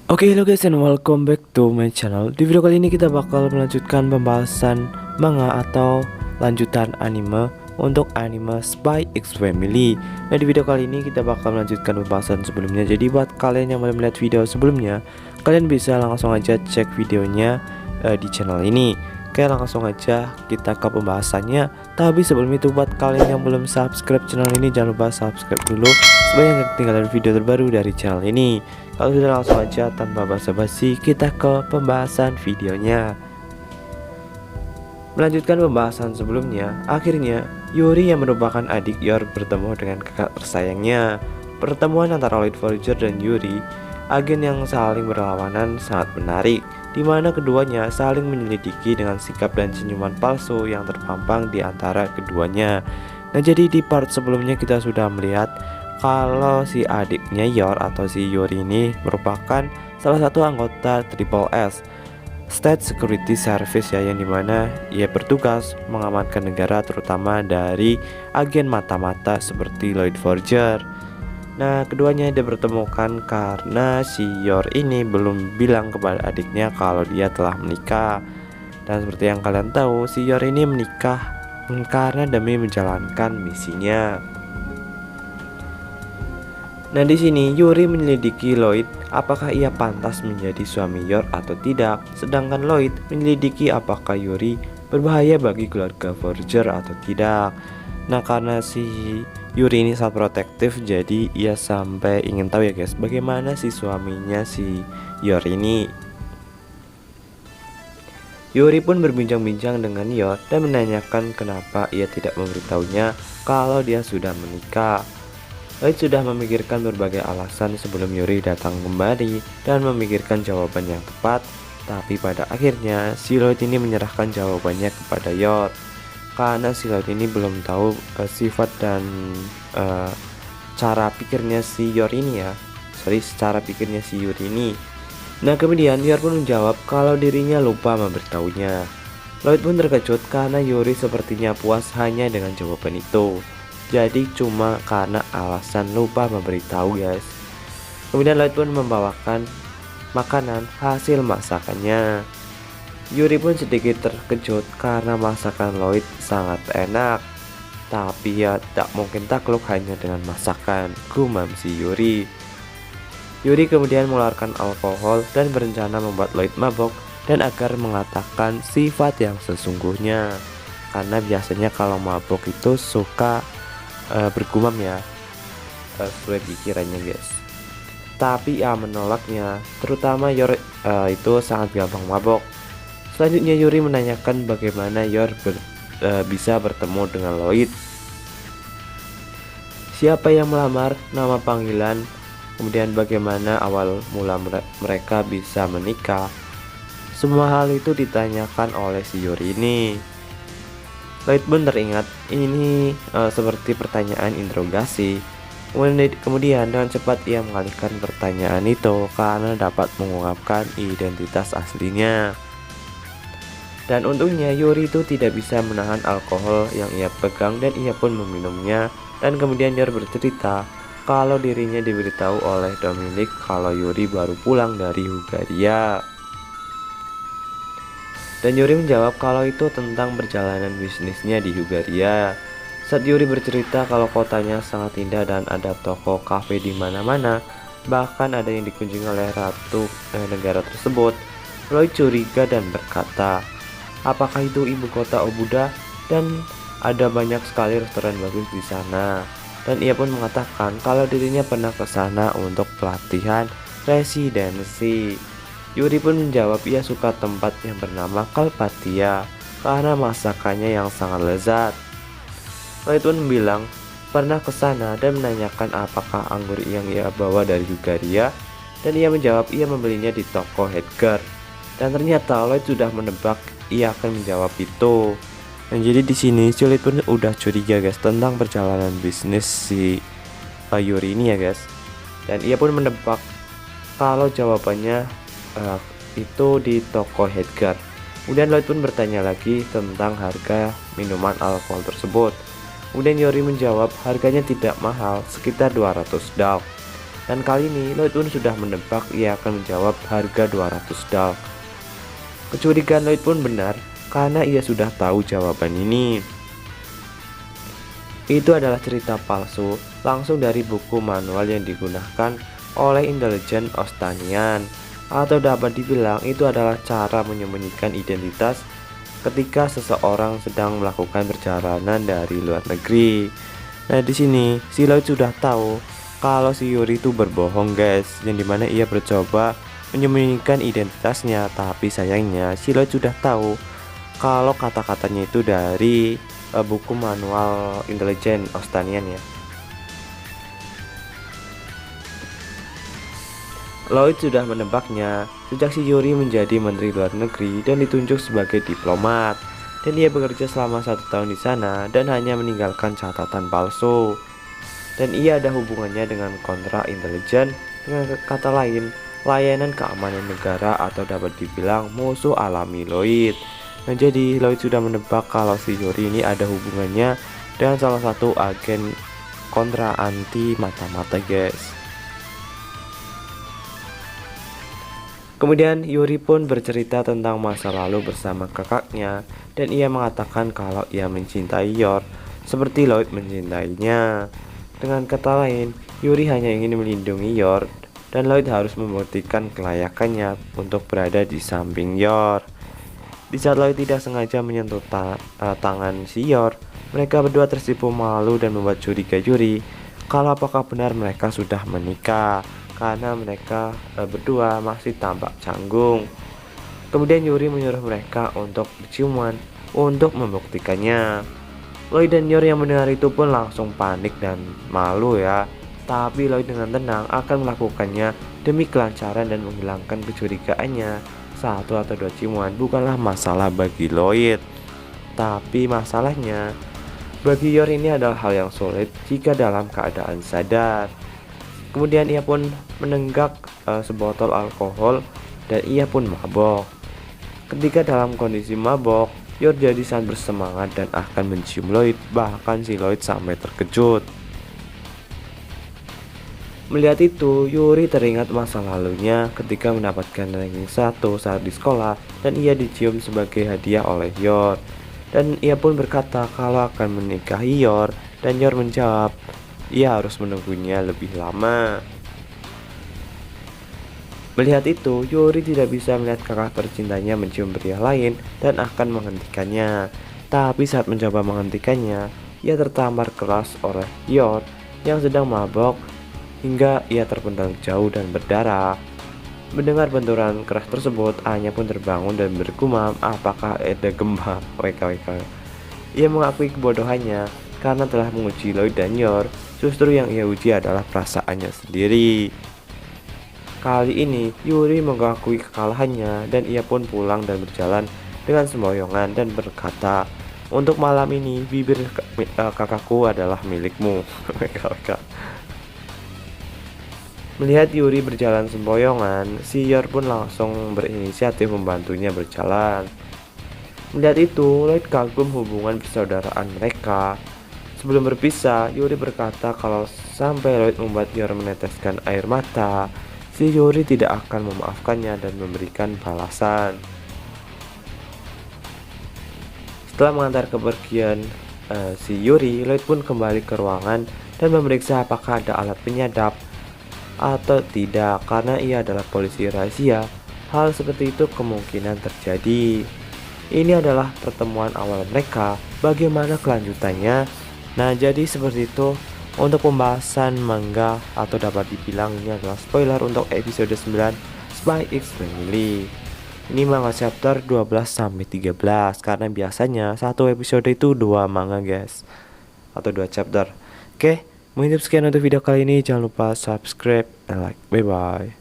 Oke, hello guys and welcome back to my channel. Di video kali ini kita bakal melanjutkan pembahasan manga atau lanjutan anime untuk anime Spy X Family. Nah, di video kali ini kita bakal melanjutkan pembahasan sebelumnya. Jadi buat kalian yang belum melihat video sebelumnya, kalian bisa langsung aja cek videonya di channel ini. Oke, langsung aja kita ke pembahasannya. Tapi sebelum itu, buat kalian yang belum subscribe channel ini, jangan lupa subscribe dulu supaya nggak ketinggalan video terbaru dari channel ini. Kalau sudah, langsung aja tanpa basa-basi kita ke pembahasan videonya. Melanjutkan pembahasan sebelumnya, akhirnya Yuri yang merupakan adik Yor bertemu dengan kakak tersayangnya. Pertemuan antara Lloyd Forger dan Yuri, agen yang saling berlawanan, sangat menarik, di mana keduanya saling menyelidiki dengan sikap dan senyuman palsu yang terpampang di antara keduanya. Nah, jadi di part sebelumnya kita sudah melihat kalau si adiknya Yor atau si Yuri ini merupakan salah satu anggota Triple S State Security Service ya, yang dimana ia bertugas mengamankan negara terutama dari agen mata-mata seperti Lloyd Forger. Nah, keduanya dipertemukan karena si Yor ini belum bilang kepada adiknya kalau dia telah menikah. Dan seperti yang kalian tahu, si Yor ini menikah karena demi menjalankan misinya. Nah, di sini Yuri menyelidiki Lloyd apakah ia pantas menjadi suami Yor atau tidak, sedangkan Lloyd menyelidiki apakah Yuri berbahaya bagi keluarga Forger atau tidak. Nah, karena si Yuri ini sangat protektif, jadi ia sampai ingin tahu ya guys, bagaimana si suaminya si Yor ini. Yuri pun berbincang-bincang dengan Yor dan menanyakan kenapa ia tidak memberitahunya kalau dia sudah menikah. Lloyd sudah memikirkan berbagai alasan sebelum Yuri datang kembali dan memikirkan jawaban yang tepat, tapi pada akhirnya si Lloyd ini menyerahkan jawabannya kepada Yor karena si Lloyd ini belum tahu sifat dan cara pikirnya si Yor ini ya. Cara pikirnya si Yuri ini. Nah, kemudian Yor pun menjawab kalau dirinya lupa memberitahunya. Lloyd pun terkejut karena Yuri sepertinya puas hanya dengan jawaban itu. Jadi cuma karena alasan lupa memberitahu guys. Kemudian Lloyd pun membawakan makanan hasil masakannya. Yuri pun sedikit terkejut karena masakan Lloyd sangat enak. Tapi ya tak mungkin takluk hanya dengan masakan, gumam si Yuri. Yuri kemudian mengeluarkan alkohol dan berencana membuat Lloyd mabok dan agar mengatakan sifat yang sesungguhnya. Karena biasanya kalau mabok itu suka bergumam ya, sesuai pikirannya guys. Tapi ia menolaknya, terutama Yor itu sangat gampang mabok. Selanjutnya Yuri menanyakan bagaimana Yor bisa bertemu dengan Lloyd, siapa yang melamar, nama panggilan, kemudian bagaimana awal mula mereka bisa menikah. Semua hal itu ditanyakan oleh si Yuri ini. Lloyd pun teringat ini seperti pertanyaan interogasi. Kemudian dengan cepat ia mengalihkan pertanyaan itu karena dapat mengungkapkan identitas aslinya. Dan untungnya Yuri itu tidak bisa menahan alkohol yang ia pegang dan ia pun meminumnya. Dan kemudian Yor bercerita kalau dirinya diberitahu oleh Dominic kalau Yuri baru pulang dari Hungaria. Dan Yuri menjawab kalau itu tentang perjalanan bisnisnya di Hungaria. Saat Yuri bercerita kalau kotanya sangat indah dan ada toko kafe di mana-mana, bahkan ada yang dikunjungi oleh ratu negara tersebut, Lloyd curiga dan berkata, apakah itu ibu kota Obuda? Dan ada banyak sekali restoran bagus di sana. Dan ia pun mengatakan kalau dirinya pernah ke sana untuk pelatihan residensi. Yuri pun menjawab ia suka tempat yang bernama Kalpatia karena masakannya yang sangat lezat. Lloyd pun bilang pernah ke sana dan menanyakan apakah anggur yang ia bawa dari Hungaria, dan ia menjawab ia membelinya di toko Hedgar. Dan ternyata Lloyd sudah menebak ia akan menjawab itu. Dan jadi di sini Lloyd pun udah curiga guys tentang perjalanan bisnis si Yuri ini ya guys. Dan ia pun menebak kalau jawabannya itu di toko Hedgar. Kemudian Lloyd pun bertanya lagi tentang harga minuman alkohol tersebut. Kemudian Yuri menjawab harganya tidak mahal, sekitar 200 dal. Dan kali ini Lloyd pun sudah menebak ia akan menjawab harga 200 dal. Kecurigaan Lloyd pun benar karena ia sudah tahu jawaban ini. Itu adalah cerita palsu langsung dari buku manual yang digunakan oleh intelijen Ostanian, atau dapat dibilang itu adalah cara menyembunyikan identitas ketika seseorang sedang melakukan perjalanan dari luar negeri. Nah, di sini si Lloyd sudah tahu kalau si Yuri itu berbohong, guys, yang dimana ia bercoba menyembunyikan identitasnya, tapi sayangnya si Lloyd sudah tahu kalau kata-katanya itu dari buku manual intelijen Ostanian ya. Lloyd sudah menebaknya sejak si Yuri menjadi menteri luar negeri dan ditunjuk sebagai diplomat, dan ia bekerja selama 1 tahun di sana dan hanya meninggalkan catatan palsu. Dan ia ada hubungannya dengan kontrak intelijen, dengan kata lain layanan keamanan negara, atau dapat dibilang musuh alami Lloyd. Nah, jadi Lloyd sudah menebak kalau si Yuri ini ada hubungannya dengan salah satu agen kontra anti mata-mata, guys. Kemudian Yuri pun bercerita tentang masa lalu bersama kakaknya, dan ia mengatakan kalau ia mencintai Yor seperti Lloyd mencintainya. Dengan kata lain, Yuri hanya ingin melindungi Yor, dan Lloyd harus membuktikan kelayakannya untuk berada di samping Yor. Di saat Lloyd tidak sengaja menyentuh tangan si Yor, mereka berdua tersipu malu dan membuat curiga Yuri kalau apakah benar mereka sudah menikah, karena mereka berdua masih tampak canggung. Kemudian Yuri menyuruh mereka untuk berciuman untuk membuktikannya. Lloyd dan Yor yang mendengar itu pun langsung panik dan malu ya. Tapi Lloyd dengan tenang akan melakukannya demi kelancaran dan menghilangkan kecurigaannya. 1 atau 2 ciuman bukanlah masalah bagi Lloyd, tapi masalahnya bagi Yor ini adalah hal yang sulit jika dalam keadaan sadar. Kemudian ia pun menenggak sebotol alkohol dan ia pun mabok. Ketika dalam kondisi mabok, Yor jadi sangat bersemangat dan akan mencium Lloyd, bahkan si Lloyd sampai terkejut. Melihat itu, Yuri teringat masa lalunya ketika mendapatkan ranking 1 saat di sekolah dan ia dicium sebagai hadiah oleh Yor. Dan ia pun berkata kalau akan menikahi Yor, dan Yor menjawab ia harus menunggunya lebih lama. Melihat itu, Yuri tidak bisa melihat kakak tercintanya mencium pria lain dan akan menghentikannya. Tapi saat mencoba menghentikannya, ia tertampar keras oleh Yor yang sedang mabok hingga ia terpental jauh dan berdarah. Mendengar benturan keras tersebut, Anya pun terbangun dan bergumam, apakah ada gempa? WKWK. Ia mengakui kebodohannya karena telah menguji Lloyd dan Yor. Justru yang ia uji adalah perasaannya sendiri. Kali ini Yuri mengakui kekalahannya dan ia pun pulang dan berjalan dengan semboyongan dan berkata, untuk malam ini bibir kakakku adalah milikmu. Melihat Yuri berjalan semboyongan, si Yor pun langsung berinisiatif membantunya berjalan. Melihat itu, Lloyd kagum hubungan persaudaraan mereka. Sebelum berpisah, Yuri berkata kalau sampai Lloyd membuat Yor meneteskan air mata, si Yuri tidak akan memaafkannya dan memberikan balasan. Setelah mengantar kepergian si Yuri, Lloyd pun kembali ke ruangan dan memeriksa apakah ada alat penyadap atau tidak, karena ia adalah polisi rahasia. Hal seperti itu kemungkinan terjadi. Ini adalah pertemuan awal mereka. Bagaimana kelanjutannya? Nah, jadi seperti itu untuk pembahasan manga, atau dapat dibilang ini adalah spoiler untuk episode 9 Spy X Family. Ini manga chapter 12-13 karena biasanya satu episode itu 2 manga, guys, atau 2 chapter. Oke, mungkin sekian untuk video kali ini. Jangan lupa subscribe dan like. Bye bye.